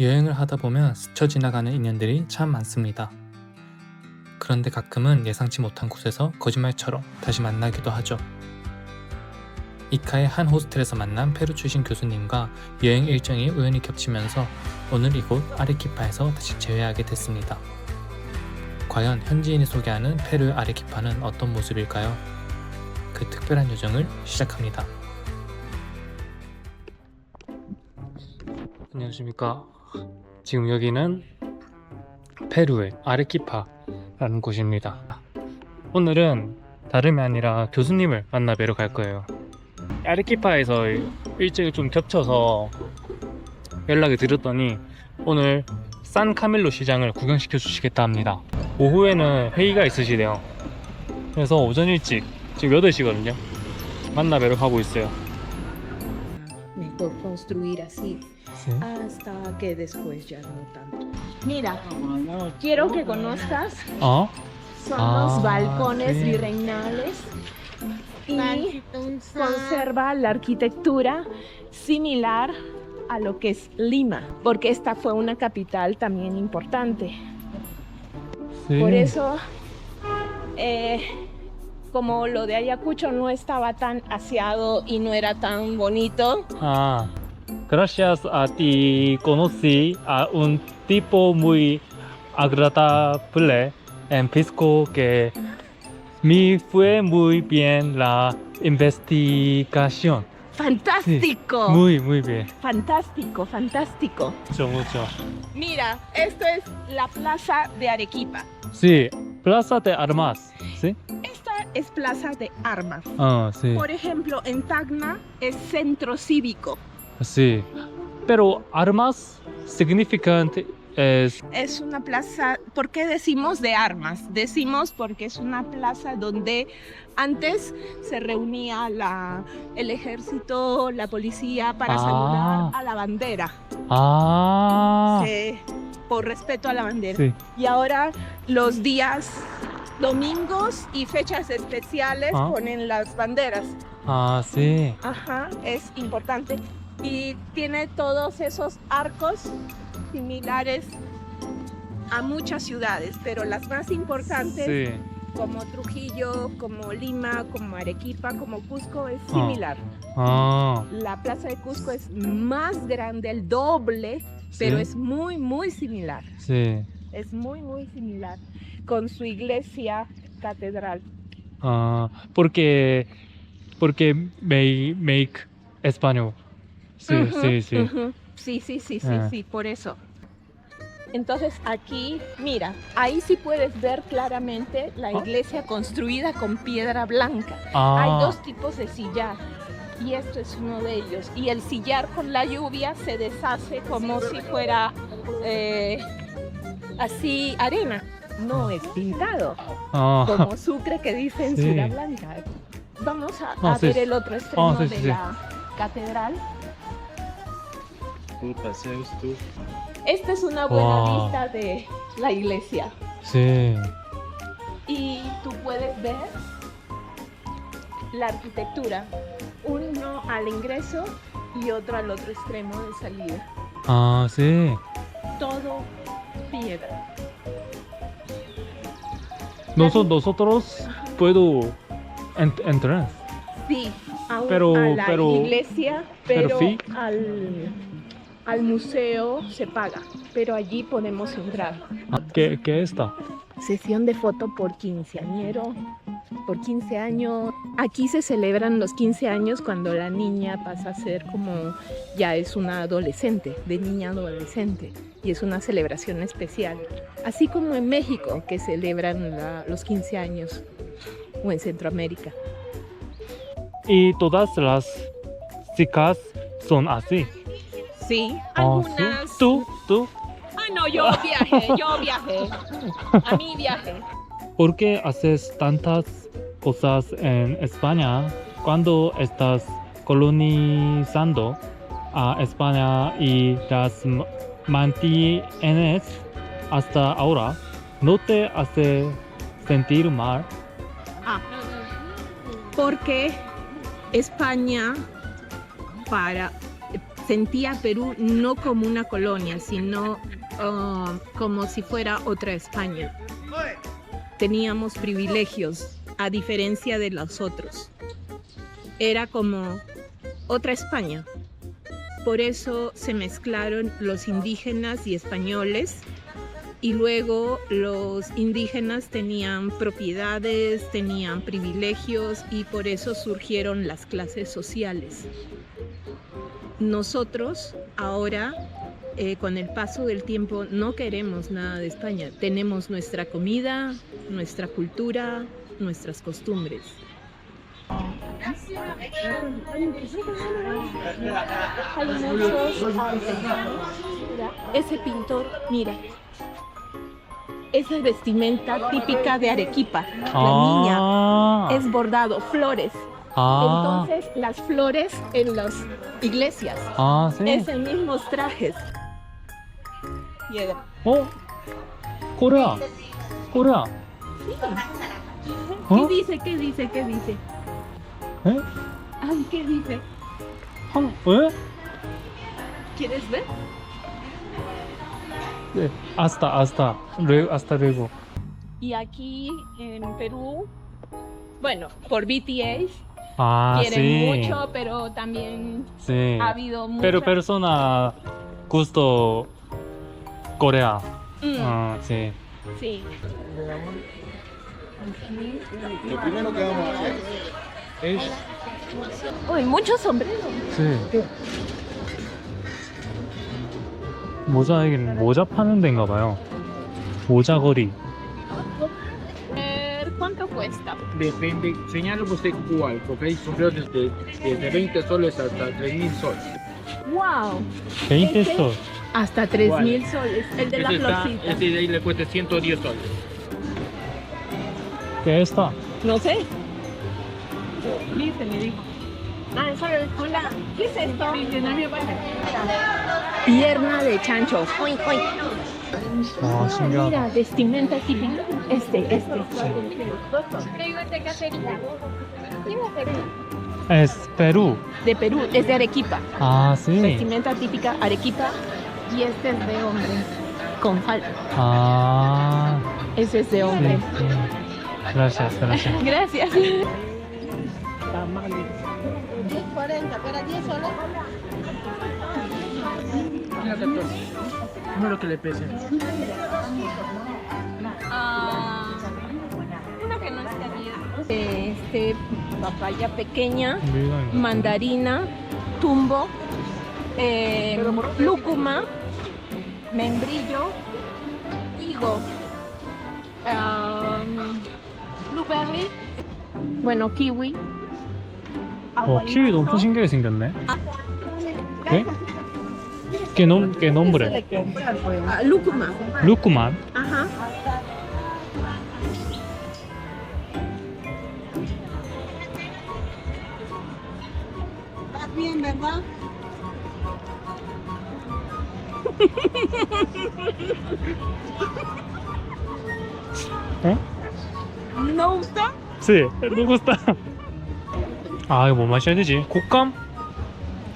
여행을 하다 보면 스쳐 지나가는 인연들이 참 많습니다. 그런데 가끔은 예상치 못한 곳에서 거짓말처럼 다시 만나기도 하죠. 이카의 한 호스텔에서 만난 페루 출신 교수님과 여행 일정이 우연히 겹치면서 오늘 이곳 아레키파에서 다시 재회하게 됐습니다. 과연 현지인이 소개하는 페루 아레키파는 어떤 모습일까요? 그 특별한 여정을 시작합니다. 안녕하십니까. 지금 여기는 페루의 아레키파라는 곳입니다. 오늘은 다름이 아니라 교수님을 만나 뵈러 갈 거예요. 아레키파에서 일정이 좀 겹쳐서 연락을 드렸더니 오늘 산카밀로 시장을 구경시켜 주시겠다 합니다. 오후에는 회의가 있으시대요. 그래서 오전 일찍, 지금 8시거든요 만나 뵈러 가고 있어요. Mejor construir así 네. hasta que después ya no tanto. Mira, quiero que conozcas, 어? son Ah, los balcones sí. virreinales y conserva la arquitectura similar a lo que es Lima, porque esta fue una capital también importante. 네. Por eso, como lo de Ayacucho no estaba tan aseado y no era tan bonito, Ah, gracias a ti conocí a un tipo muy agradable en Pisco que me fue muy bien la investigación. ¡fantástico! Muy bien. Fantástico, fantástico. mucho. Mira, esto es la plaza de Arequipa. Sí, Plaza de Armas. ¿Sí? Esta es plaza de armas. Sí. Por ejemplo, en Tacna es centro cívico. Sí. Pero Armas significa es... Es una plaza, ¿por qué decimos de armas? Decimos porque es una plaza donde antes se reunía el ejército, la policía para saludar a la bandera. Ah. Por respeto a la bandera. Sí. Y ahora los días domingos y fechas especiales ponen las banderas. Ah, sí. Ajá, es importante. Y tiene todos esos arcos similares a muchas ciudades, pero las más importantes, Sí. como Trujillo, como Lima, como Arequipa, como Cusco, es similar. Ah. La plaza de Cusco es más grande, el doble, pero Sí. es muy, muy similar. Sí. Es muy, muy similar con su iglesia catedral. Ah, porque make español. Sí, Ujú, sí, sí. ujú. Sí, por eso. Entonces aquí, mira, ahí sí puedes ver claramente la iglesia construida con piedra blanca. Ah. Hay dos tipos de sillar y esto es uno de ellos. Y el sillar con la lluvia se deshace como si fuera así arena. No es pintado, Ah. como Sucre que dice en Sí. Ciudad Blanca. Vamos a sí, ver sí. el otro extremo Sí, de sí, sí. la catedral. Tú paseas tú. Esta es una buena Wow. vista de la iglesia. Sí. Y tú puedes ver la arquitectura, uno al ingreso y otro al otro extremo de salida. Ah, sí. Todo piedra. Nosotros puedo entrar. Sí, a Pero- la pero- iglesia, pero pero fee. al museo se paga, pero allí podemos entrar. ¿Qué está? Sesión de foto por quinceañero, por 15 años. Aquí se celebran los 15 años cuando la niña pasa a ser como, ya es una adolescente, de niña a adolescente. Y es una celebración especial. Así como en México, que celebran los 15 años, o en Centroamérica. Y todas las chicas son así. Sí, Ah, ¿sí? algunas... ¿Tú? Ah, no, yo viajé. A mí viajé. ¿Por qué haces tantas cosas en España cuando estás colonizando a España y las mantienes hasta ahora? ¿No te hace sentir mal? Porque España sentía Perú no como una colonia, sino como si fuera otra España. Teníamos privilegios, a diferencia de los otros. Era como otra España. Por eso se mezclaron los indígenas y españoles, y luego los indígenas tenían propiedades, tenían privilegios, y por eso surgieron las clases sociales. Nosotros ahora, con el paso del tiempo, no queremos nada de España. Tenemos nuestra comida, nuestra cultura, nuestras costumbres. Hay muchos artesanos. Ese pintor, mira, esa vestimenta típica de Arequipa. La niña es bordado, flores. Entonces, las flores en las iglesias. ¿sí? Es el mismos trajes. Llega. Corea. Corea. ¿Qué dice? ¿Qué dice? ¿Qué dice? Ay, ¿qué dice? ¿Quieres ver? Hasta luego. Y aquí en Perú, bueno, por BTS quieren sí. mucho, pero también Sí. ha habido mucha... Pero persona gusto Corea. Sí. Sí. Lo primero que vamos a hacer es Uy, muchos sombreros. 네. 모자에는 모자 파는 데인가 봐요. 모자거리. ¿Cuánto cuesta? depende, señala usted cuál, porque hay sombreros desde 20 soles hasta 3.000 soles. ¡Wow! 20 sos. Hasta 3.000 soles. El de la florcita. Este de ahí le cuesta 110 soles. ¿Qué está? No sé. Dice, me dijo. Eso es hola. ¿Qué es esto? Pierna de chancho. Oink, oink. 아, 신기하다. Mira, vestimenta típica. Este. Es Perú. De Perú, es de Arequipa. 아, sí. Vestimenta típica Arequipa. Y este es de hombre. Con falda. 아, Ese es de sí, hombre. sí. Gracias, gracias. Gracias. 40, para 10 soles. No lo que le pese. Una que no está bien. Papaya pequeña, mandarina, tumbo, lúcuma, membrillo, higo, blueberry, bueno, kiwi. 키위도 엄청 신기하게 생겼네. ¿Qué? ¿Qué nombre? Lúcuma. 루크만. Ajá. ¿Estás bien, verdad? ¿No gusta? Sí, me gusta. 아, 이거 뭐 마셔야 되지? 곶감?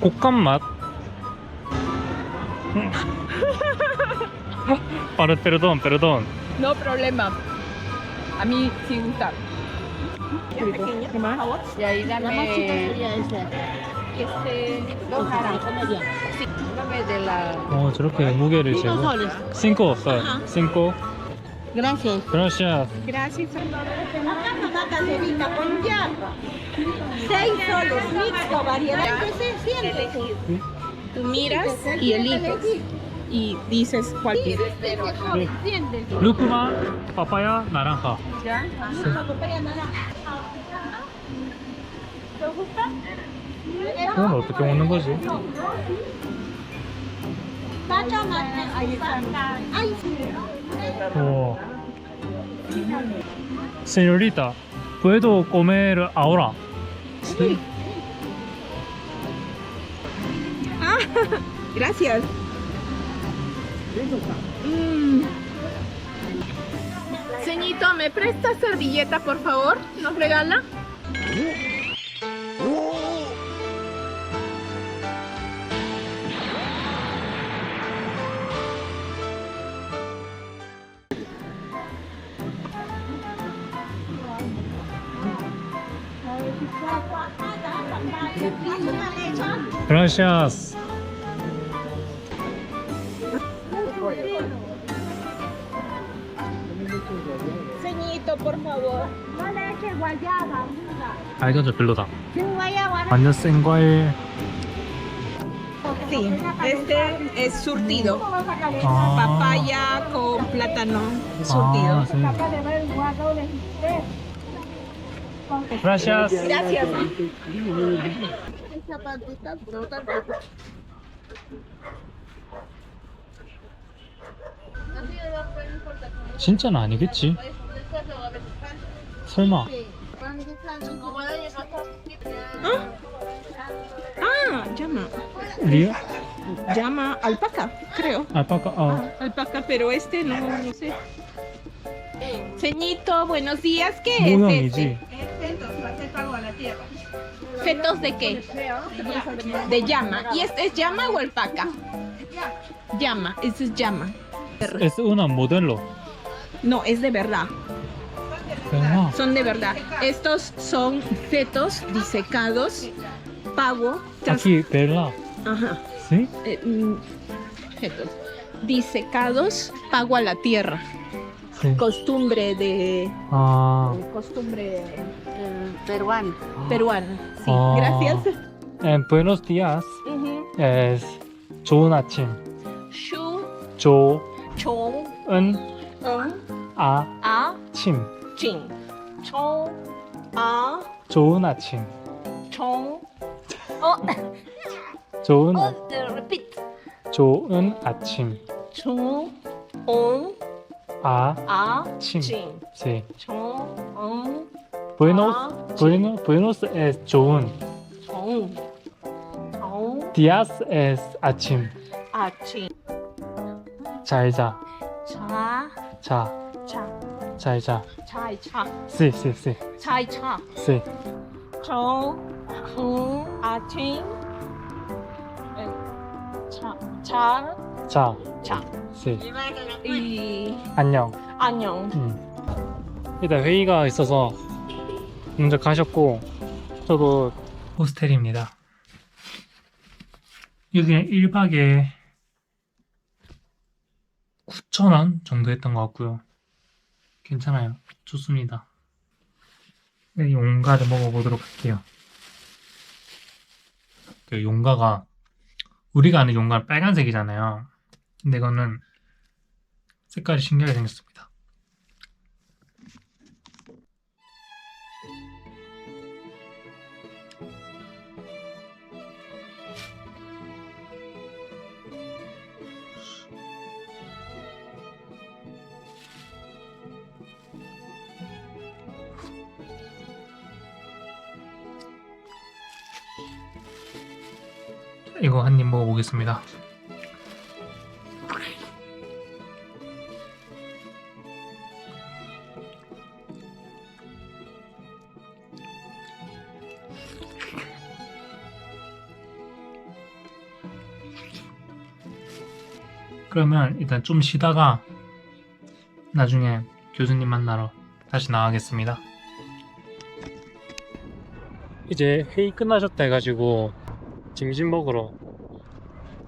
곶감 맛? Perdón. No problema. A mí sí gusta. Pequeña, por favor. Y ahí La más chica sería esa. Dos naranjas. Sí, dame de la... 저렇게 무게를 5 재고. soles. 5 sol. 5. Gracias. Gracias. Gracias. Acá una caserita con yarra. 6 soles, mixto, variedad. ¿Qué se siente? Tú miras y eliges. Y dices cuál quieres. ¿Sientes? 루크만, 파파야, 나랑카. ¿Ya? Papaya naranja. ¿Te gusta? 그건 어떻게 먹는 거지? Tacha, ahí está. Ay, sí. 오. Señorita, ¿puedo comer ahora? Sí. Gracias. Ceñito, ¿me presta servilleta, por favor? ¿Nos regala? Gracias. Ceñito, por favor. No le eches guayaba. 아 이건 좀 별로다. Sin guayaba. 완전 센 과일. Sí, este es surtido. 아. Papaya con plátano 아, surtido. sí. Gracias. Gracias. 진짜는 아니겠지? 설마. Ah, llama. 리얼? Llama alpaca, creo. 알파카. Alpaca, pero este no, no sé. Ceñito, buenos días. ¿Qué es 모형이지. ¿Fetos de qué? De llama. ¿Y este es llama o alpaca? Llama, este es llama. Es una modelo. No, es de verdad. 설마. Son de verdad. Estos son fetos disecados, pavo, Aquí Bella. ajá, ¿Sí? fetos disecados, pago a la tierra. Sí. Costumbre de 아. costumbre Peruano. peruana. Sí, Ah. gracias. Buenos días. Ujú. Es 좋은 아침. Shu 좋은 chong a 아침. ching chong a 좋은 아침. chong. Oh, 좋은 repeat. 좋은 아침. Chong a 아침. ching Sí. chong Buenos es 좋은. chong chong Días es 아침. a ching 잘 자. cha 자. cha 잘 자. chai cha Sí, sí, sí. chai cha Sí. chong a ching cha cha 자. cha Sí. y 안녕. 안녕. 일단 회의가 있어서 먼저 가셨고 저도 호스텔입니다. 여기는 1박에 9,000원 정도 했던 것 같고요. 괜찮아요. 좋습니다. 네, 용가를 먹어보도록 할게요. 그 용가가 우리가 아는 용가는 빨간색이잖아요. 근데 이거는 색깔이 신기하게 생겼습니다. 이거 한 입 먹어보겠습니다. 그러면 일단 좀 쉬다가 나중에 교수님 만나러 다시 나가겠습니다. 이제 회의 끝나셨다 해가지고 점심 먹으러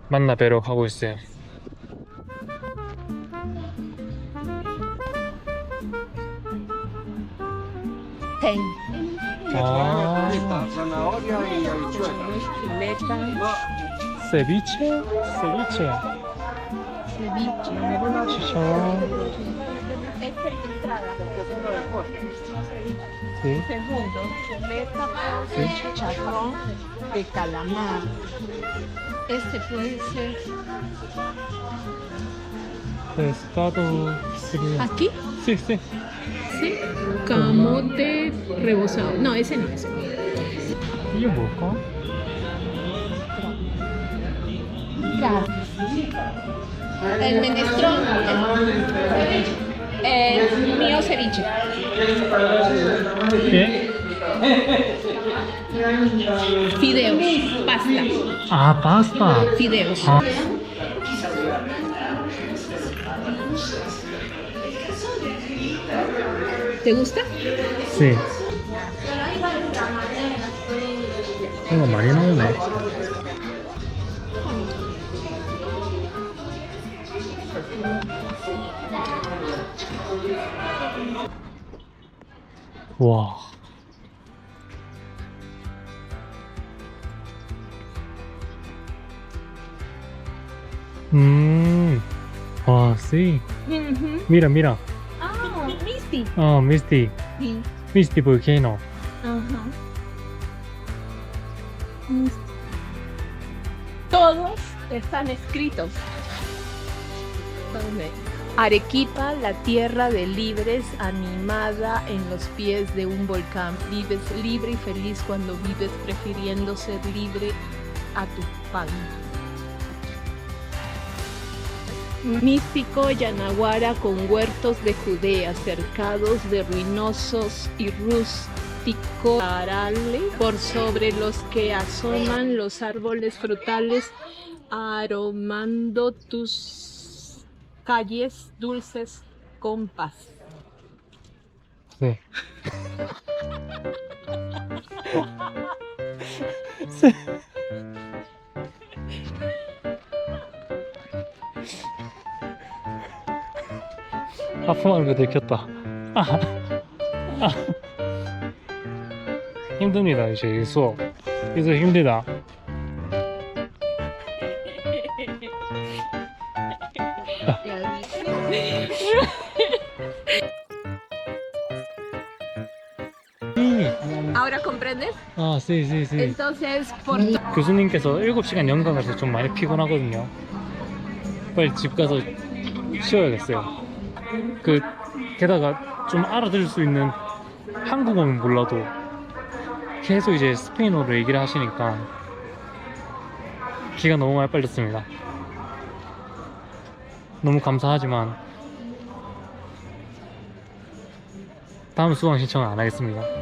만나 뵈러 가고 있어요. Ten. 아, Zanahoria y habichuela. Chuleta, 세비체? 세비체. 치샤. Esta es la entrada. 네. Segundo, chuleta con chicharrón de calamar. Este puede ser pescado frío. aquí, Sí, sí. ¿sí? Camote rebozado. No, ese no es. 이게 뭘까? El menestrón. El mío ceviche. ¿Qué? Fideos, pasta. 아, 파스타. Fideos. 아. ¿Te gusta? Sí. 이거 많이 나오네. 와. 와, sí. Mira, mira. Ah, Misty. Oh, Misty. Sí. Misty Volcano. Ajá. Todos están escritos. ¿Dónde? Arequipa, la tierra de libres, animada en los pies de un volcán. Vives libre y feliz cuando vives prefiriendo ser libre a tu pan. Místico Yanaguara con huertos de Judea, cercados de ruinosos y rústicos arales, por sobre los que asoman los árboles frutales, aromando tus calles dulces con paz. Sí. Sí. 하품하는 거 들켰다. 힘듭니다 이제 수업. 이제 힘들다. ¿Ahora comprendes? 아, sí, sí, sí. Entonces, por 교수님께서 7시간 연강에서 좀 많이 피곤하거든요. 빨리 집 가서 쉬어야겠어요. 게다가 좀 알아들을 수 있는 한국어는 몰라도 계속 이제 스페인어로 얘기를 하시니까 기가 너무 많이 빨렸습니다. 너무 감사하지만 다음 수강 신청은 안 하겠습니다.